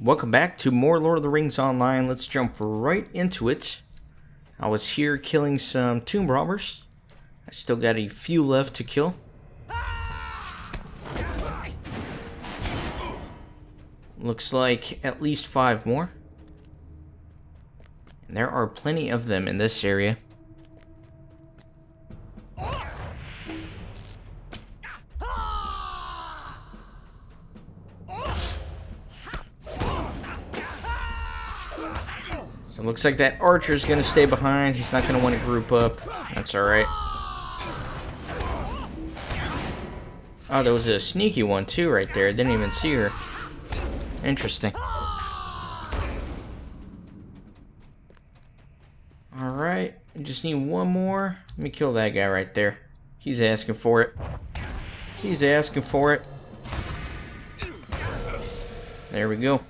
Welcome back to more Lord of the Rings Online. Let's jump right into it. I was here killing some tomb robbers. I still got a few left to kill. Looks like at least 5 more. And there are plenty of them in this area. So it looks like that archer's gonna stay behind. He's not gonna want to group up. That's alright. Oh, there was a sneaky one too right there. I didn't even see her. Interesting. Alright, I just need one more. Let me kill that guy right there. He's asking for it. He's asking for it. There we go.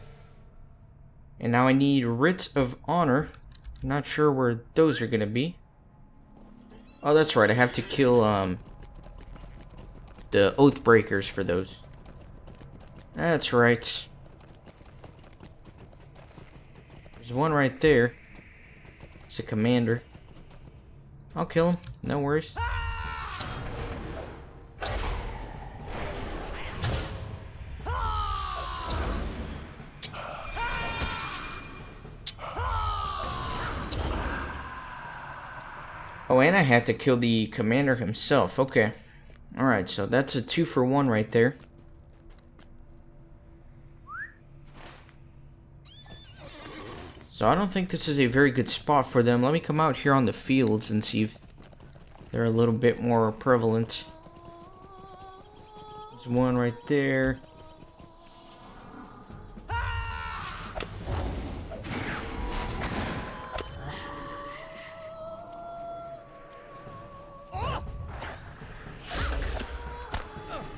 And now I need writs of honor. I'm not sure where those are gonna be. Oh, that's right. I have to kill the oath breakers for those. That's right. There's one right there. It's a commander. I'll kill him. No worries. Oh, and I have to kill the commander himself. Okay. Alright, so that's a 2-for-1 right there. So I don't think this is a very good spot for them. Let me come out here on the fields and see if they're a little bit more prevalent. There's one right there.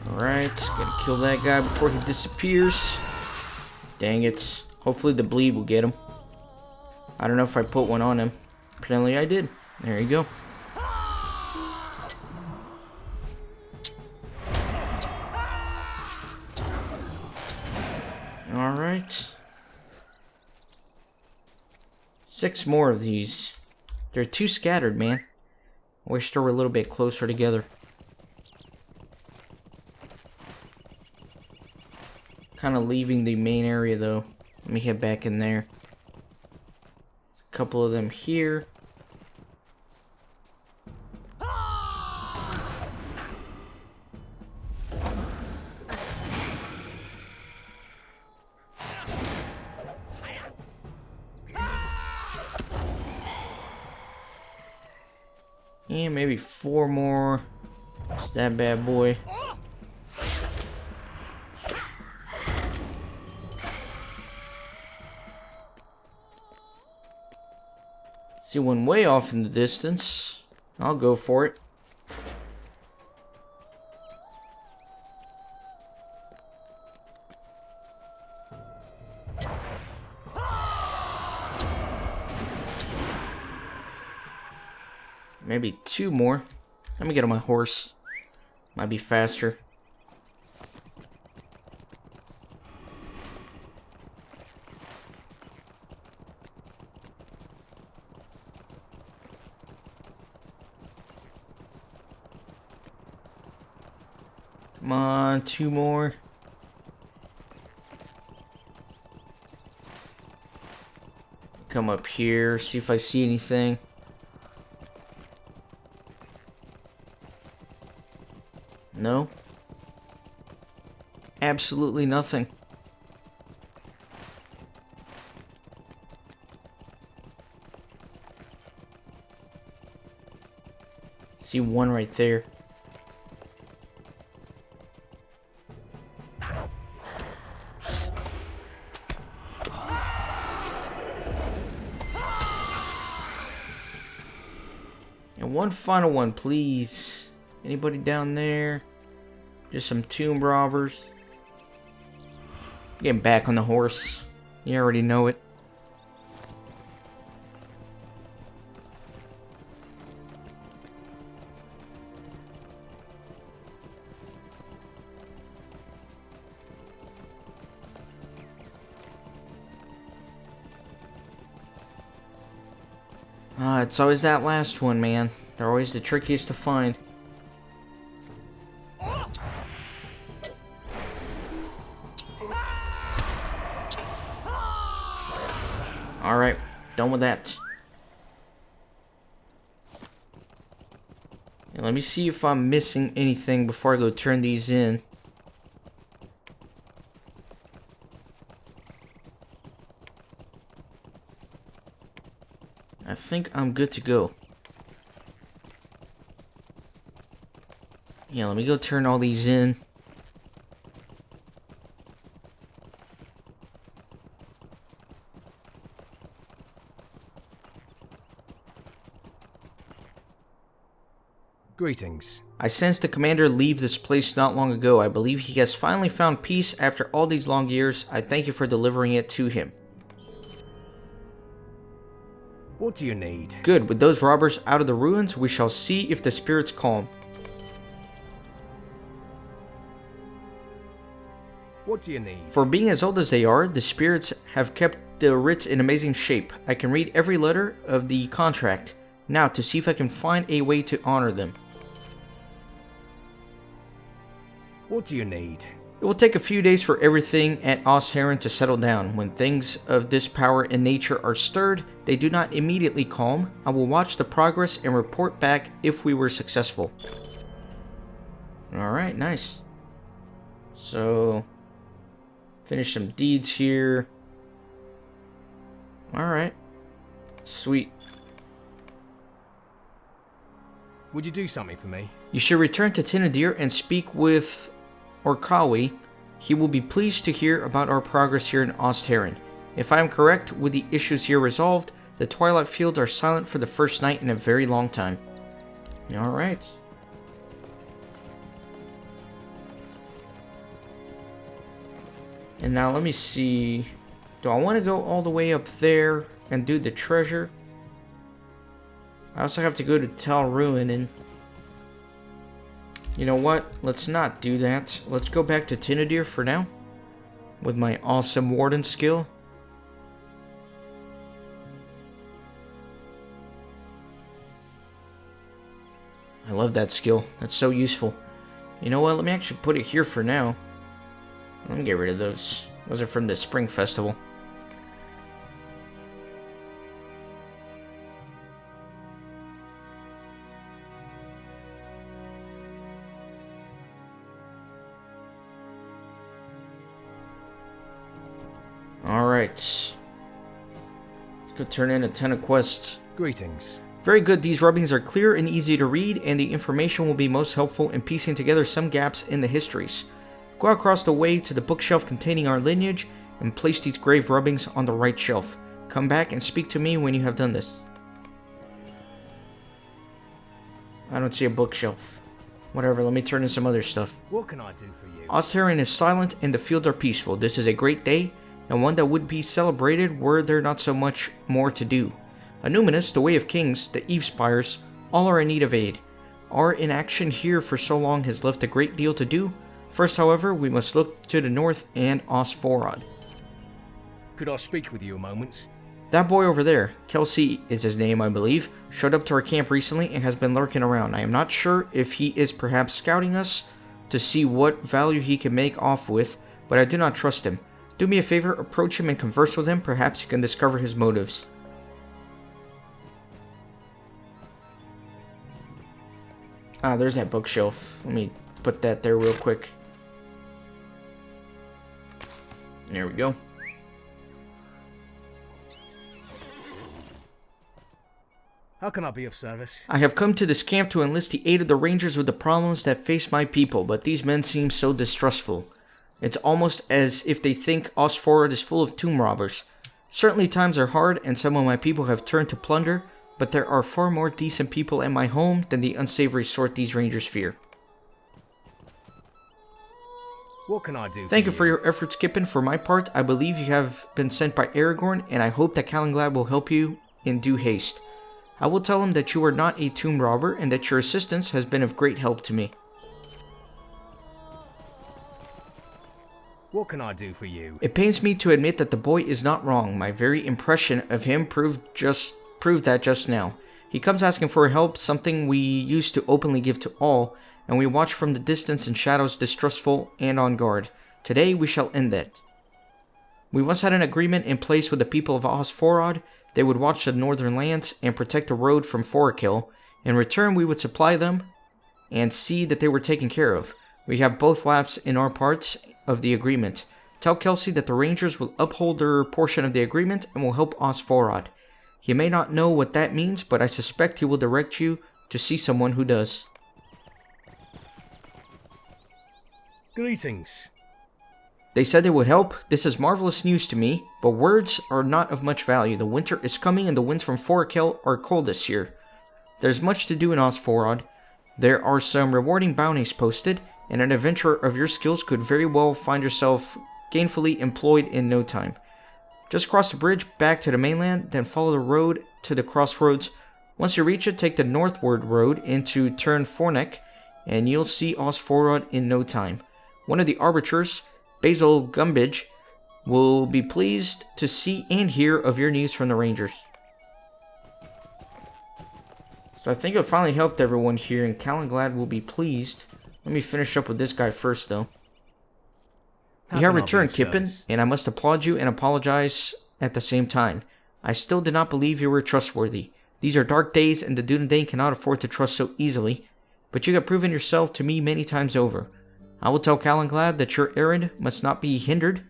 Alright, gotta kill that guy before he disappears. Dang it. Hopefully the bleed will get him. I don't know if I put one on him. Apparently I did. There you go. Alright. 6 more of these. They're too scattered, man. I wish they were a little bit closer together. Kind of leaving the main area though. Let me head back in there. A couple of them here. And maybe 4 more. It's that bad boy. See one way off in the distance. I'll go for it. Maybe 2 more. Let me get on my horse. Might be faster. Come on, 2 more. Come up here, see if I see anything. No. Absolutely nothing. See one right there. And one final one, please. Anybody down there? Just some tomb robbers. Getting back on the horse. You already know it. It's always that last one, man. They're always the trickiest to find. Alright, done with that. Now, let me see if I'm missing anything before I go turn these in. I think I'm good to go. Yeah, let me go turn all these in. Greetings. I sensed the commander leave this place not long ago. I believe he has finally found peace after all these long years. I thank you for delivering it to him. What do you need? Good. With those robbers out of the ruins, we shall see if the spirits calm. What do you need? For being as old as they are, the spirits have kept the writs in amazing shape. I can read every letter of the contract. Now, to see if I can find a way to honor them. What do you need? It will take a few days for everything at S09 to settle down. When things of this power and nature are stirred, they do not immediately calm. I will watch the progress and report back if we were successful. Alright, nice. So, finish some deeds here. Alright. Sweet. Would you do something for me? You should return to Tinadir and speak with Orkawi. He will be pleased to hear about our progress here in S09. If I am correct, with the issues here resolved, the Twilight Fields are silent for the first night in a very long time. Alright. And now let me see. Do I want to go all the way up there and do the treasure? I also have to go to Ruinen. You know what? Let's not do that. Let's go back to Tinadir for now. With my awesome warden skill. I love that skill. That's so useful. You know what? Let me actually put it here for now. Let me get rid of those. Those are from the Spring Festival. Alright. Let's go turn in a ton of quests. Greetings. Very good. These rubbings are clear and easy to read, and the information will be most helpful in piecing together some gaps in the histories. Go across the way to the bookshelf containing our lineage, and place these grave rubbings on the right shelf. Come back and speak to me when you have done this. I don't see a bookshelf. Whatever, let me turn in some other stuff. What can I do for you? S09 is silent and the fields are peaceful. This is a great day, and one that would be celebrated were there not so much more to do. Anuminous, the Way of Kings, the Eve Spires, all are in need of aid. Our inaction here for so long has left a great deal to do. First, however, we must look to the north and Osforod. Could I speak with you a moment? That boy over there, Kelsey is his name I believe, showed up to our camp recently and has been lurking around. I am not sure if he is perhaps scouting us to see what value he can make off with, but I do not trust him. Do me a favor, approach him and converse with him. Perhaps you can discover his motives. Ah, there's that bookshelf. Let me put that there real quick. There we go. How can I be of service? I have come to this camp to enlist the aid of the rangers with the problems that face my people, but these men seem so distrustful. It's almost as if they think Osforod is full of tomb robbers. Certainly times are hard and some of my people have turned to plunder, but there are far more decent people at my home than the unsavory sort these rangers fear. What can I do? Thank you for your efforts, Kippen. For my part, I believe you have been sent by Aragorn, and I hope that Callen-glad will help you in due haste. I will tell him that you are not a tomb robber and that your assistance has been of great help to me. What can I do for you? It pains me to admit that the boy is not wrong. My very impression of him proved proved that just now. He comes asking for help, something we used to openly give to all, and we watch from the distance in shadows, distrustful and on guard. Today we shall end that. We once had an agreement in place with the people of Osforod. They would watch the northern lands and protect the road from Forakill. In return, we would supply them and see that they were taken care of. We have both lapsed in our parts of the agreement. Tell Kelsey that the Rangers will uphold their portion of the agreement and will help Osforod. He may not know what that means, but I suspect he will direct you to see someone who does. Greetings. They said they would help. This is marvelous news to me, but words are not of much value. The winter is coming and the winds from Forakill are cold this year. There's much to do in Osforod. There are some rewarding bounties posted, and an adventurer of your skills could very well find yourself gainfully employed in no time. Just cross the bridge back to the mainland, then follow the road to the crossroads. Once you reach it, take the northward road into Turn Fornek, and you'll see Osforod in no time. One of the arbiters, Basil Gumbidge, will be pleased to see and hear of your news from the Rangers. So I think it finally helped everyone here, and Callen-glad will be pleased. Let me finish up with this guy first, though. You have returned, Kippen, and I must applaud you and apologize at the same time. I still did not believe you were trustworthy. These are dark days, and the Dunedain cannot afford to trust so easily, but you have proven yourself to me many times over. I will tell Callen-glad that your errand must not be hindered.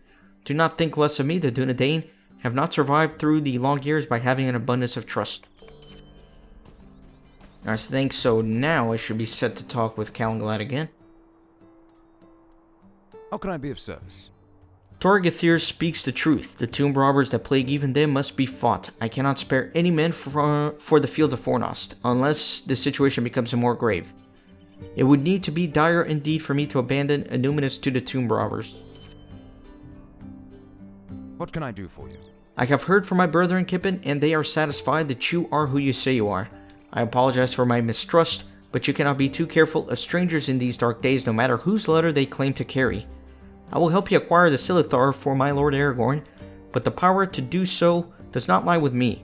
Do not think less of me. The Dunedain have not survived through the long years by having an abundance of trust. I think so. Now I should be set to talk with Callen-glad again. How can I be of service? Torgethir speaks the truth. The tomb robbers that plague even them must be fought. I cannot spare any men for the fields of Fornost, unless the situation becomes more grave. It would need to be dire indeed for me to abandon Illuminus to the tomb robbers. What can I do for you? I have heard from my brethren, Kippen, and they are satisfied that you are who you say you are. I apologize for my mistrust, but you cannot be too careful of strangers in these dark days, no matter whose letter they claim to carry. I will help you acquire the Silithar for my Lord Aragorn, but the power to do so does not lie with me.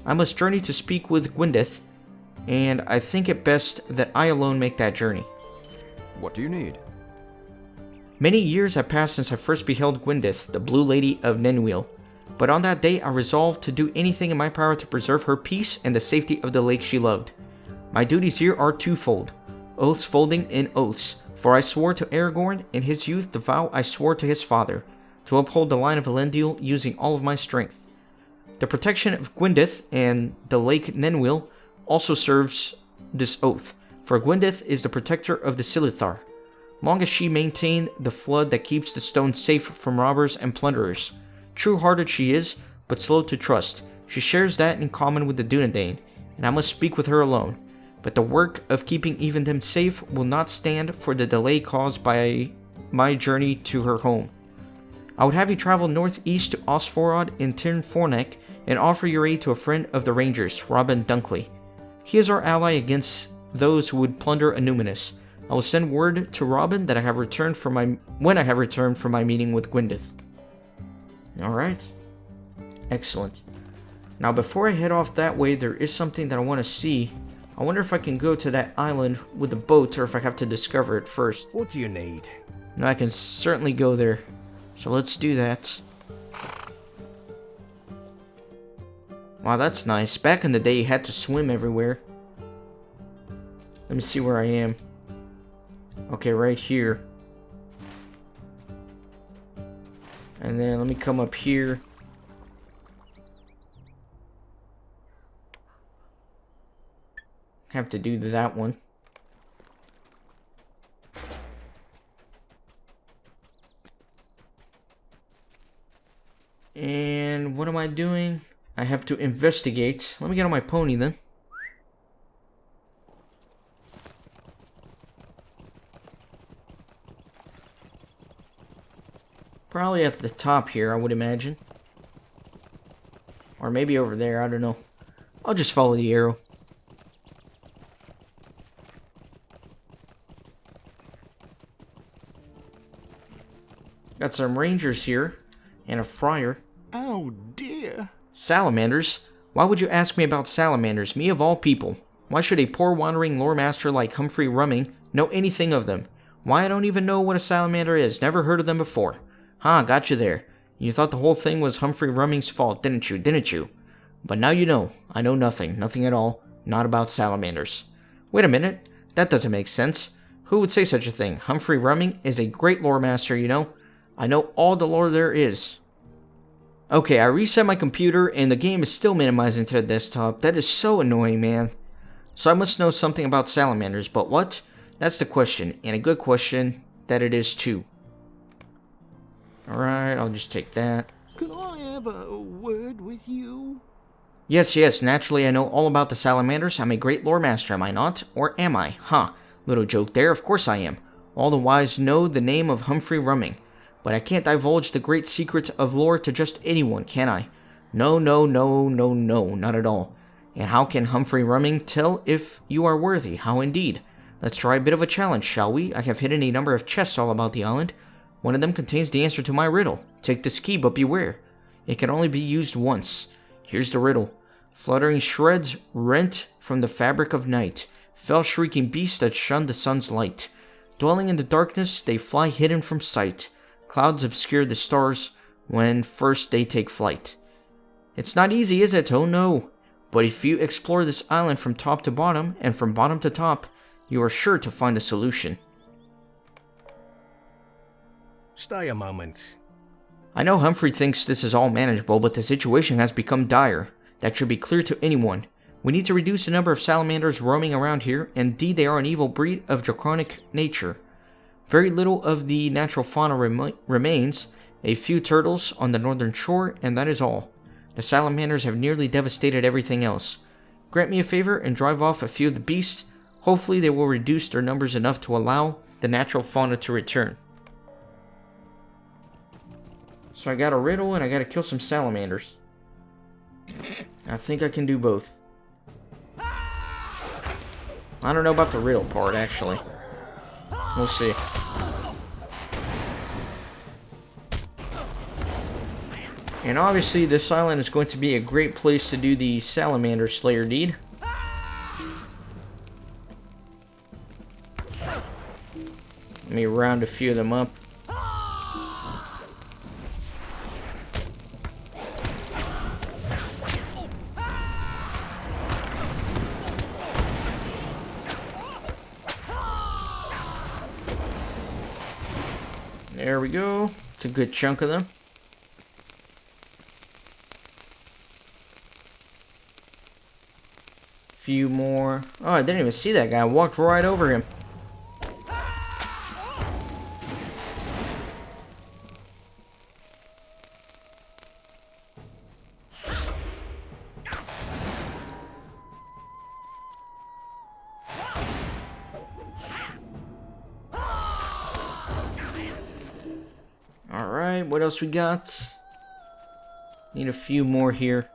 I must journey to speak with Gwyndeth, and I think it best that I alone make that journey. What do you need? Many years have passed since I first beheld Gwyndeth, the Blue Lady of Nenwil, but on that day I resolved to do anything in my power to preserve her peace and the safety of the lake she loved. My duties here are twofold, oaths folding in oaths, for I swore to Aragorn in his youth the vow I swore to his father, to uphold the line of Elendil using all of my strength. The protection of Gwyndeth and the Lake Nenwil also serves this oath, for Gwyndeth is the protector of the Silithar. Long as she maintained the flood that keeps the stone safe from robbers and plunderers. True-hearted she is, but slow to trust. She shares that in common with the Dunedain, and I must speak with her alone. But the work of keeping even them safe will not stand for the delay caused by my journey to her home. I would have you travel northeast to Osforod in Tirn Fornek and offer your aid to a friend of the Rangers, Robin Dunkley. He is our ally against those who would plunder Illuminus. I will send word to Robin that I have returned from my meeting with Gwyndeth. Alright. Excellent. Now before I head off that way, there is something that I want to see. I wonder if I can go to that island with the boat or if I have to discover it first. What do you need? No, I can certainly go there. So let's do that. Wow, that's nice. Back in the day, you had to swim everywhere. Let me see where I am. Okay, right here. And then let me come up here. Have to do that one. And what am I doing? I have to investigate. Let me get on my pony then. Probably at the top here, I would imagine. Or maybe over there, I don't know. I'll just follow the arrow. Got some rangers here, and a friar. Oh dear. Salamanders? Why would you ask me about salamanders, me of all people? Why should a poor wandering lore master like Humphrey Rumming know anything of them? Why, I don't even know what a salamander is. Never heard of them before. Got you there. You thought the whole thing was Humphrey Rumming's fault, didn't you? But now you know. I know nothing. Nothing at all. Not about salamanders. Wait a minute. That doesn't make sense. Who would say such a thing? Humphrey Rumming is a great lore master, you know. I know all the lore there is. Okay, I reset my computer and the game is still minimizing to the desktop. That is so annoying, man. So I must know something about salamanders, but what? That's the question, and a good question that it is too. Alright, I'll just take that. Could I have a word with you? Yes, naturally I know all about the salamanders. I'm a great lore master, am I not? Or am I? Little joke there, of course I am. All the wise know the name of Humphrey Rumming. But I can't divulge the great secrets of lore to just anyone, can I? No, not at all. And how can Humphrey Rumming tell if you are worthy? How indeed? Let's try a bit of a challenge, shall we? I have hidden a number of chests all about the island. One of them contains the answer to my riddle. Take this key, but beware. It can only be used once. Here's the riddle. Fluttering shreds rent from the fabric of night. Fell shrieking beasts that shun the sun's light. Dwelling in the darkness, they fly hidden from sight. Clouds obscure the stars when first they take flight. It's not easy, is it? Oh no. But if you explore this island from top to bottom, and from bottom to top, you are sure to find a solution. Stay a moment. I know Humphrey thinks this is all manageable, but the situation has become dire. That should be clear to anyone. We need to reduce the number of salamanders roaming around here. Indeed, they are an evil breed of draconic nature. Very little of the natural fauna remains, a few turtles on the northern shore, and that is all. The salamanders have nearly devastated everything else. Grant me a favor and drive off a few of the beasts. Hopefully they will reduce their numbers enough to allow the natural fauna to return. So I got a riddle and I gotta kill some salamanders. I think I can do both. I don't know about the riddle part, actually. We'll see. And obviously this island is going to be a great place to do the salamander slayer deed. Let me round a few of them up. There we go. It's a good chunk of them. Few more. Oh, I didn't even see that guy. I walked right over him. Alright, what else we got? Need a few more here.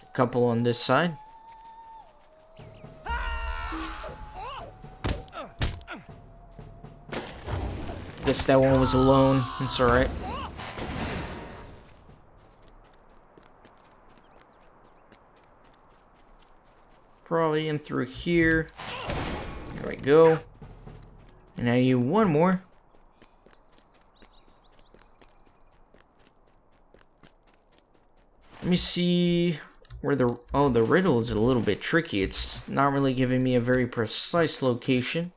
A couple on this side. Guess that one was alone. It's alright. Probably in through here. There we go. And I need one more. Let me see where the... Oh, the riddle is a little bit tricky. It's not really giving me a very precise location.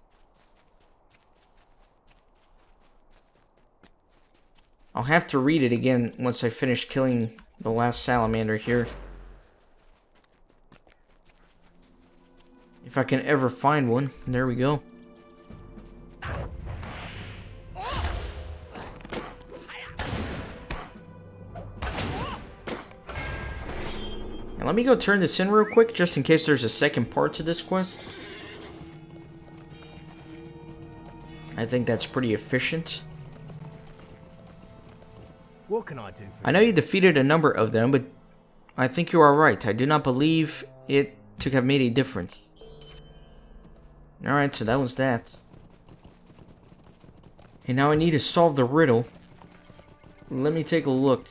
I'll have to read it again once I finish killing the last salamander here. If I can ever find one. There we go. Now let me go turn this in real quick, just in case there's a second part to this quest. I think that's pretty efficient. What can I do for you? I know you defeated a number of them, but I think you are right. I do not believe it to have made a difference. Alright, so that was that. And now I need to solve the riddle. Let me take a look.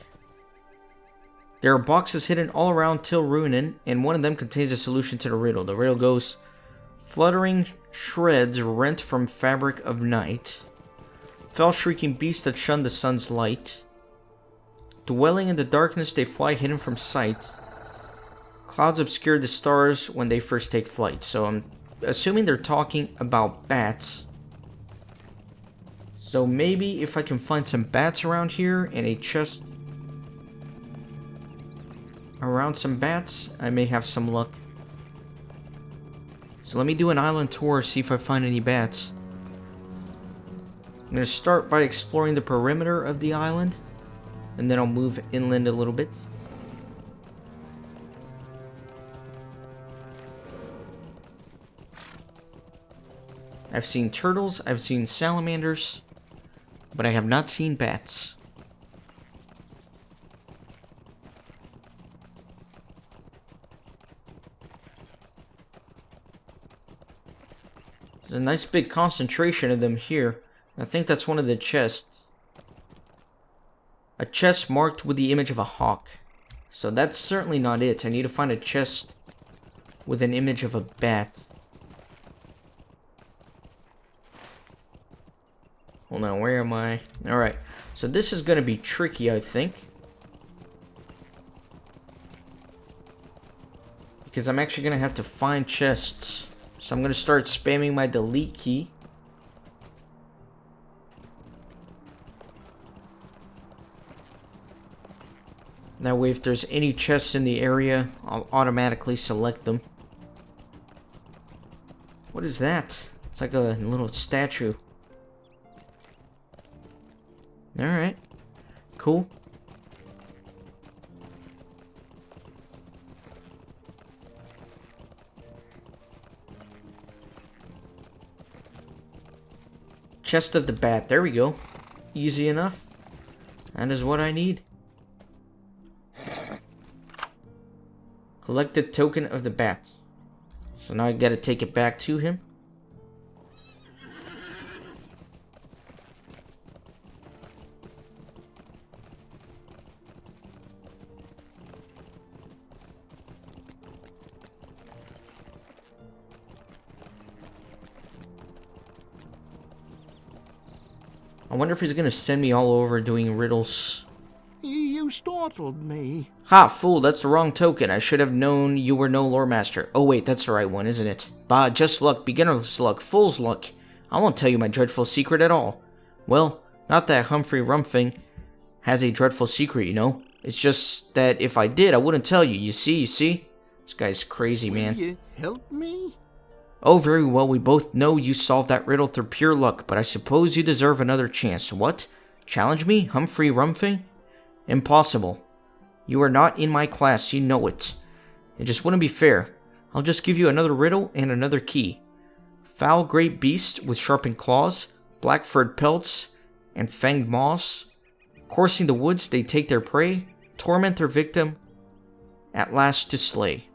There are boxes hidden all around Ruinen, and one of them contains a solution to the riddle. The riddle goes, fluttering shreds rent from fabric of night, fell shrieking beasts that shun the sun's light, dwelling in the darkness they fly hidden from sight, clouds obscure the stars when they first take flight. So I'm assuming they're talking about bats. So maybe if I can find some bats around here and a chest around some bats, I may have some luck. So let me do an island tour, see if I find any bats. I'm going to start by exploring the perimeter of the island, and then I'll move inland a little bit. I've seen turtles, I've seen salamanders, but I have not seen bats. There's a nice big concentration of them here. I think that's one of the chests. A chest marked with the image of a hawk. So that's certainly not it. I need to find a chest with an image of a bat. Hold on, where am I? Alright, so this is going to be tricky, I think. Because I'm actually going to have to find chests. So I'm going to start spamming my delete key. That way if there's any chests in the area, I'll automatically select them. What is that? It's like a little statue. Alright. Cool. Chest of the bat. There we go. Easy enough. That is what I need. Collected token of the bat. So now I gotta take it back to him. I wonder if he's gonna send me all over doing riddles. You startled me. Ha, fool, that's the wrong token. I should have known you were no lore master. Oh wait, that's the right one, isn't it? Bah, just luck, beginner's luck, fool's luck. I won't tell you my dreadful secret at all. Well, not that Humphrey Rumming has a dreadful secret, you know. It's just that if I did, I wouldn't tell you. You see? This guy's crazy, man. Will you help me? Oh, very well, we both know you solved that riddle through pure luck, but I suppose you deserve another chance. What? Challenge me, Humphrey Rumming? Impossible. You are not in my class, you know it. It just wouldn't be fair. I'll just give you another riddle and another key. Foul great beast with sharpened claws, black furred pelts, and fanged maws. Coursing the woods, they take their prey, torment their victim, at last to slay.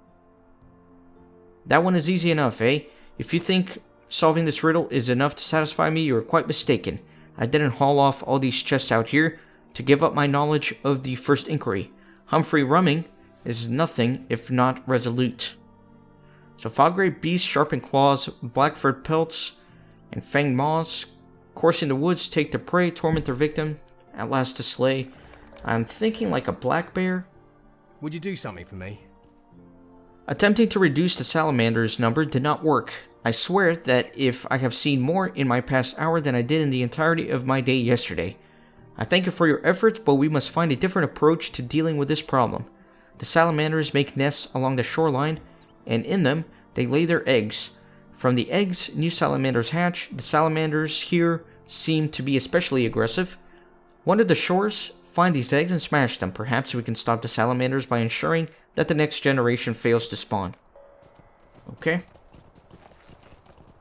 That one is easy enough, eh? If you think solving this riddle is enough to satisfy me, you are quite mistaken. I didn't haul off all these chests out here to give up my knowledge of the first inquiry. Humphrey Rumming is nothing if not resolute. So foul great beasts, sharpened claws, black furred pelts, and fanged maws, coursing the woods, take the prey, torment their victim, at last to slay. I'm thinking like a black bear. Would you do something for me? Attempting to reduce the salamander's number did not work. I swear that if I have seen more in my past hour than I did in the entirety of my day yesterday. I thank you for your efforts, but we must find a different approach to dealing with this problem. The salamanders make nests along the shoreline, and in them, they lay their eggs. From the eggs, new salamanders hatch. The salamanders here seem to be especially aggressive. Wander the shores, find these eggs, and smash them. Perhaps we can stop the salamanders by ensuring that the next generation fails to spawn. Okay.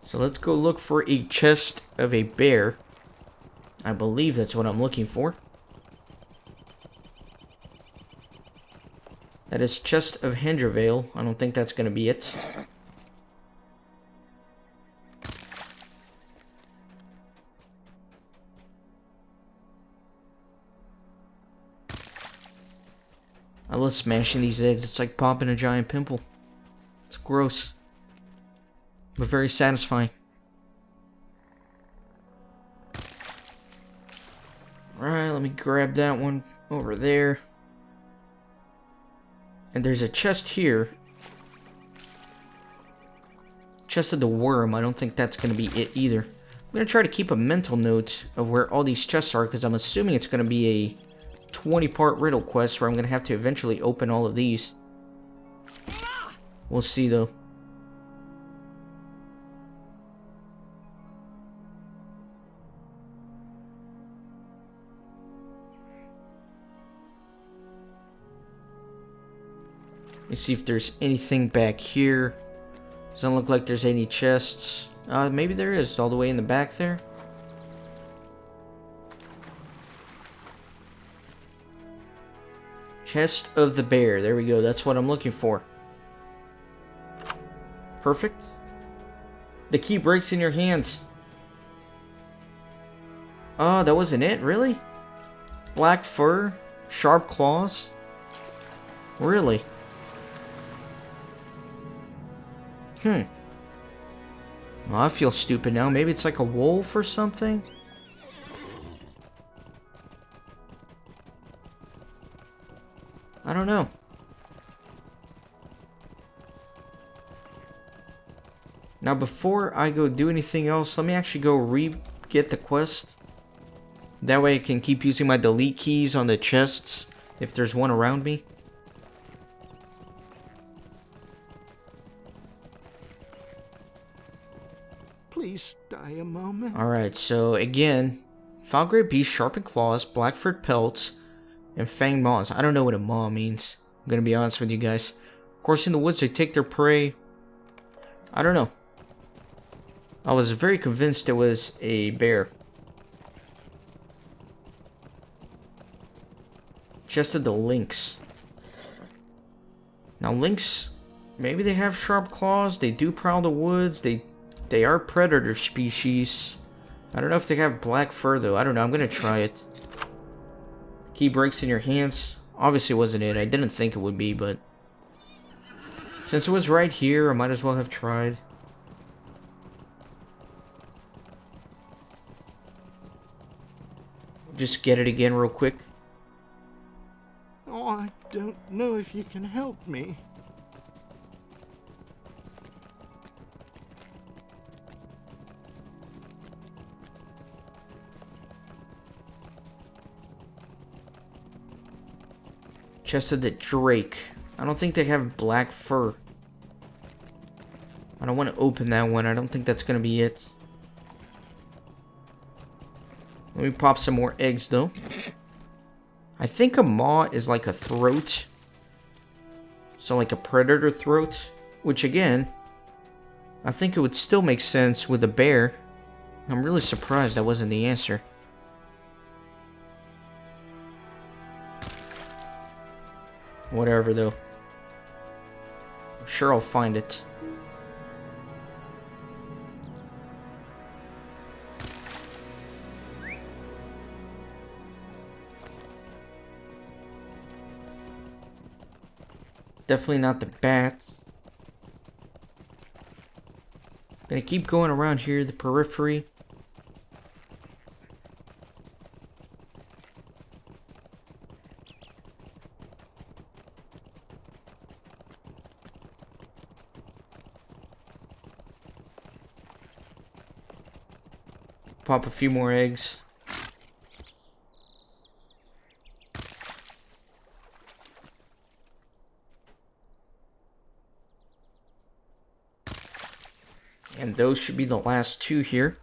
So let's go look for a chest of a bear. I believe that's what I'm looking for. That is chest of Hendervale. I don't think that's going to be it. I love smashing these eggs. It's like popping a giant pimple. It's gross, but very satisfying. Alright, let me grab that one over there. And there's a chest here. Chest of the worm. I don't think that's going to be it either. I'm going to try to keep a mental note of where all these chests are, because I'm assuming it's going to be a 20-part riddle quest where I'm going to have to eventually open all of these. We'll see, though. Let me see if there's anything back here. Doesn't look like there's any chests. Maybe there is, all the way in the back there. Chest of the bear. There we go. That's what I'm looking for. Perfect. The key breaks in your hands. Oh, that wasn't it? Really? Black fur? Sharp claws? Really? Well, I feel stupid now. Maybe it's like a wolf or something? I don't know. Now, before I go do anything else, let me actually go get the quest. That way I can keep using my delete keys on the chests if there's one around me. Please stay a moment. Alright, so again, foul gray beast, sharpened claws, black furred pelts, and fanged maws. I don't know what a maw means. I'm gonna be honest with you guys. Of course, in the woods, they take their prey. I don't know. I was very convinced it was a bear. Chest of the lynx. Now, lynx, maybe they have sharp claws. They do prowl the woods. They are predator species. I don't know if they have black fur, though. I don't know. I'm gonna try it. Key breaks in your hands. Obviously, it wasn't it. I didn't think it would be, but since it was right here, I might as well have tried. Just get it again real quick. Oh, I don't know if you can help me. Chest of the drake. I don't think they have black fur. I don't want to open that one. I don't think that's going to be it. Let me pop some more eggs, though. I think a maw is like a throat. So like a predator throat. Which, again, I think it would still make sense with a bear. I'm really surprised that wasn't the answer. Whatever, though. I'm sure I'll find it. Definitely not the bat. Gonna keep going around here, the periphery. Pop a few more eggs. And those should be the last two here.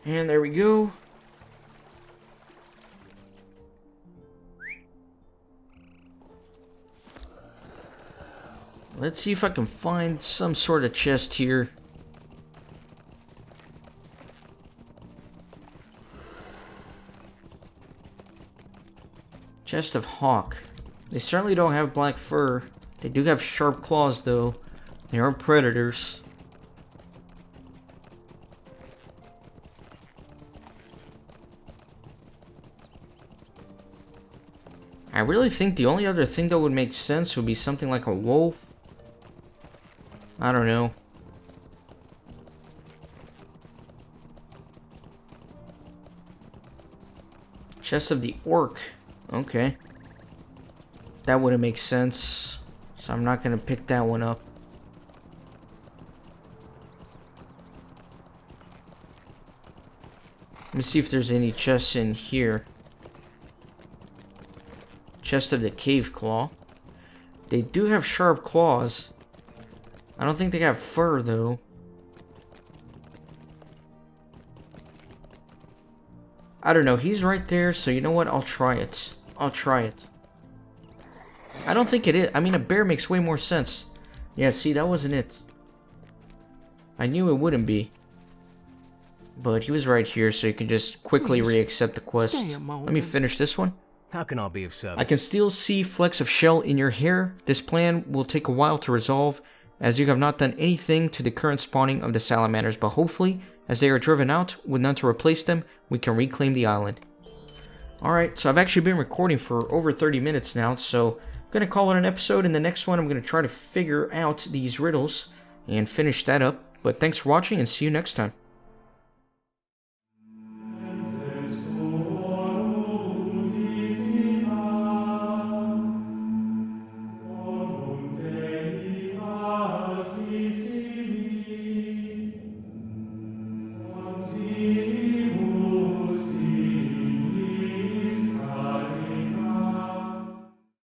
And there we go. Let's see if I can find some sort of chest here. Chest of hawk. They certainly don't have black fur. They do have sharp claws, though. They are predators. I really think the only other thing that would make sense would be something like a wolf. I don't know. Chest of the Orc. Okay. That wouldn't make sense. So I'm not going to pick that one up. Let me see if there's any chests in here. Chest of the Cave Claw. They do have sharp claws. I don't think they have fur, though. I don't know. He's right there, so you know what? I'll try it. I'll try it. I don't think it is. I mean, a bear makes way more sense. Yeah, see, that wasn't it. I knew it wouldn't be. But he was right here, so you can just quickly re-accept the quest. Let me finish this one. How can I be of service? I can still see flecks of shell in your hair. This plan will take a while to resolve, as you have not done anything to the current spawning of the salamanders, but hopefully, as they are driven out, with none to replace them, we can reclaim the island. Alright, so I've actually been recording for over 30 minutes now, so I'm going to call it an episode. In the next one, I'm going to try to figure out these riddles and finish that up. But thanks for watching, and see you next time.